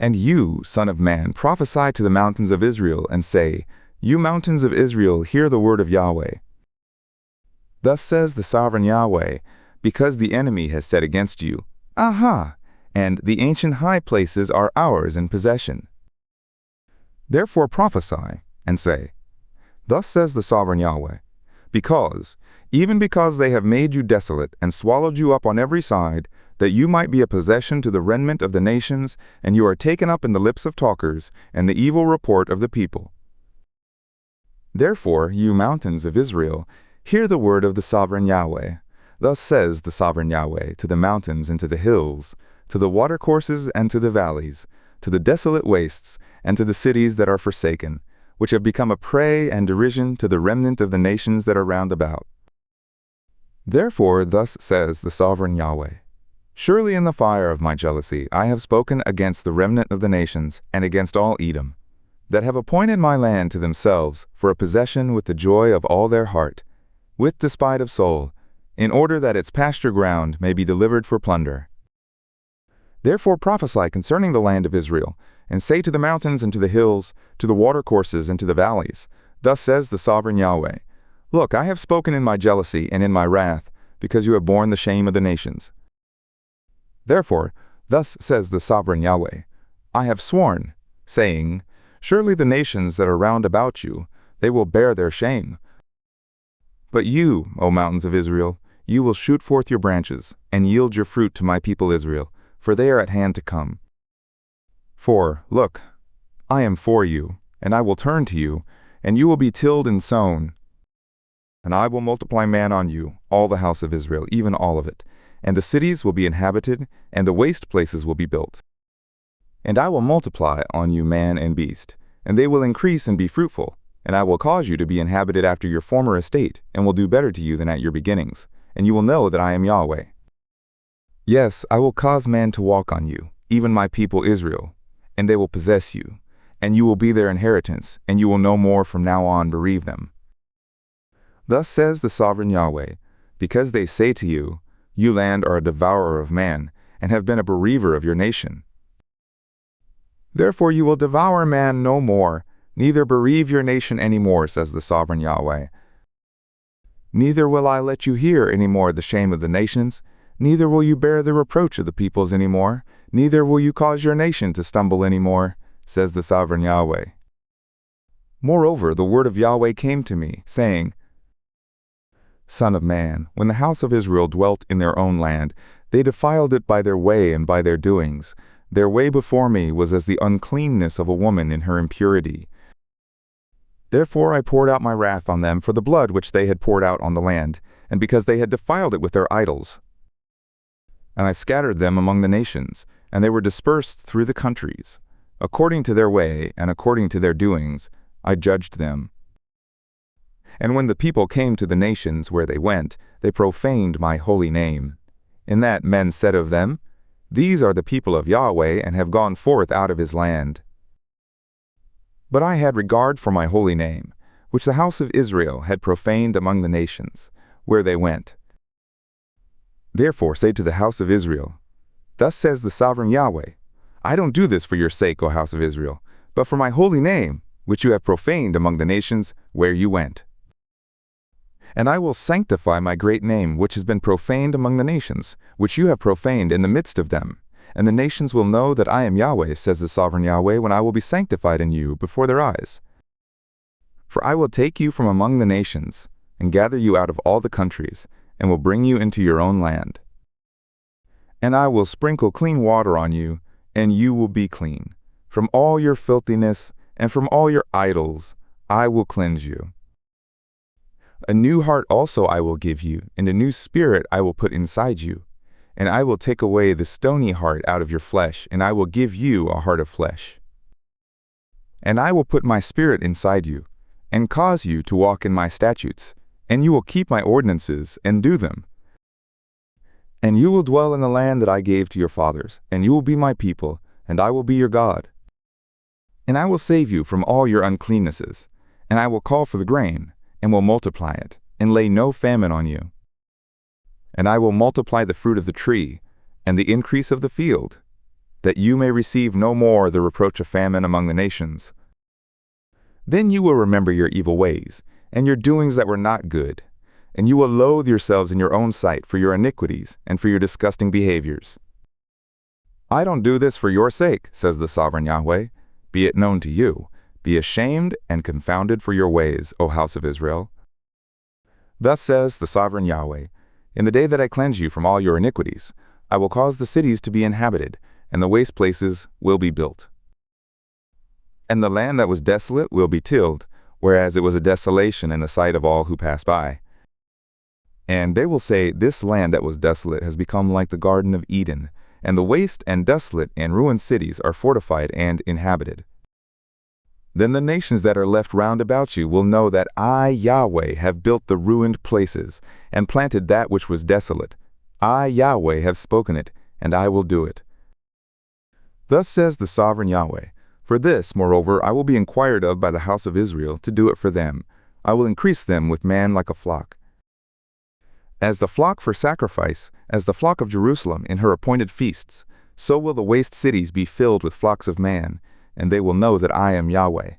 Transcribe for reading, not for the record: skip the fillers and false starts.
And you, son of man, prophesy to the mountains of Israel, and say, You mountains of Israel, hear the word of Yahweh. Thus says the sovereign Yahweh, because the enemy has said against you, Aha! And the ancient high places are ours in possession. Therefore prophesy, and say, Thus says the sovereign Yahweh, even because they have made you desolate and swallowed you up on every side, that you might be a possession to the remnant of the nations, and you are taken up in the lips of talkers, and the evil report of the people. Therefore, you mountains of Israel, hear the word of the sovereign Yahweh. Thus says the sovereign Yahweh to the mountains and to the hills, to the watercourses and to the valleys, to the desolate wastes, and to the cities that are forsaken, which have become a prey and derision to the remnant of the nations that are round about. Therefore, thus says the sovereign Yahweh, Surely in the fire of my jealousy I have spoken against the remnant of the nations and against all Edom, that have appointed my land to themselves for a possession with the joy of all their heart, with despite of soul, in order that its pasture ground may be delivered for plunder. Therefore prophesy concerning the land of Israel, and say to the mountains and to the hills, to the watercourses and to the valleys, Thus says the sovereign Yahweh, Look, I have spoken in my jealousy and in my wrath, because you have borne the shame of the nations. Therefore, thus says the sovereign Yahweh, I have sworn, saying, Surely the nations that are round about you, they will bear their shame. But you, O mountains of Israel, you will shoot forth your branches, and yield your fruit to my people Israel, for they are at hand to come. For, look, I am for you, and I will turn to you, and you will be tilled and sown. And I will multiply man on you, all the house of Israel, even all of it, and the cities will be inhabited, and the waste places will be built. And I will multiply on you man and beast, and they will increase and be fruitful, and I will cause you to be inhabited after your former estate, and will do better to you than at your beginnings, and you will know that I am Yahweh. Yes, I will cause man to walk on you, even my people Israel, and they will possess you, and you will be their inheritance, and you will no more from now on bereave them. Thus says the sovereign Yahweh, because they say to you, You land are a devourer of man, and have been a bereaver of your nation. Therefore you will devour man no more, neither bereave your nation any more, says the sovereign Yahweh. Neither will I let you hear any more the shame of the nations, neither will you bear the reproach of the peoples any more, neither will you cause your nation to stumble any more, says the sovereign Yahweh. Moreover, the word of Yahweh came to me, saying, Son of man, when the house of Israel dwelt in their own land, they defiled it by their way and by their doings. Their way before me was as the uncleanness of a woman in her impurity. Therefore I poured out my wrath on them for the blood which they had poured out on the land, and because they had defiled it with their idols. And I scattered them among the nations, and they were dispersed through the countries. According to their way and according to their doings, I judged them. And when the people came to the nations where they went, they profaned my holy name. In that men said of them, These are the people of Yahweh, and have gone forth out of his land. But I had regard for my holy name, which the house of Israel had profaned among the nations, where they went. Therefore say to the house of Israel, Thus says the sovereign Yahweh, I don't do this for your sake, O house of Israel, but for my holy name, which you have profaned among the nations where you went. And I will sanctify my great name, which has been profaned among the nations, which you have profaned in the midst of them. And the nations will know that I am Yahweh, says the sovereign Yahweh, when I will be sanctified in you before their eyes. For I will take you from among the nations, and gather you out of all the countries, and will bring you into your own land. And I will sprinkle clean water on you, and you will be clean. From all your filthiness, and from all your idols, I will cleanse you. A new heart also I will give you, and a new spirit I will put inside you. And I will take away the stony heart out of your flesh, and I will give you a heart of flesh. And I will put my spirit inside you, and cause you to walk in my statutes, and you will keep my ordinances and do them. And you will dwell in the land that I gave to your fathers, and you will be my people, and I will be your God. And I will save you from all your uncleannesses, and I will call for the grain, and will multiply it, and lay no famine on you. And I will multiply the fruit of the tree, and the increase of the field, that you may receive no more the reproach of famine among the nations. Then you will remember your evil ways, and your doings that were not good, and you will loathe yourselves in your own sight for your iniquities and for your disgusting behaviors. I don't do this for your sake, says the sovereign Yahweh. Be it known to you. Be ashamed and confounded for your ways, O house of Israel. Thus says the sovereign Yahweh, in the day that I cleanse you from all your iniquities, I will cause the cities to be inhabited, and the waste places will be built. And the land that was desolate will be tilled, whereas it was a desolation in the sight of all who pass by. And they will say, this land that was desolate has become like the Garden of Eden, and the waste and desolate and ruined cities are fortified and inhabited. Then the nations that are left round about you will know that I, Yahweh, have built the ruined places, and planted that which was desolate. I, Yahweh, have spoken it, and I will do it. Thus says the sovereign Yahweh, for this, moreover, I will be inquired of by the house of Israel, to do it for them. I will increase them with man like a flock. As the flock for sacrifice, as the flock of Jerusalem in her appointed feasts, so will the waste cities be filled with flocks of man, and they will know that I am Yahweh.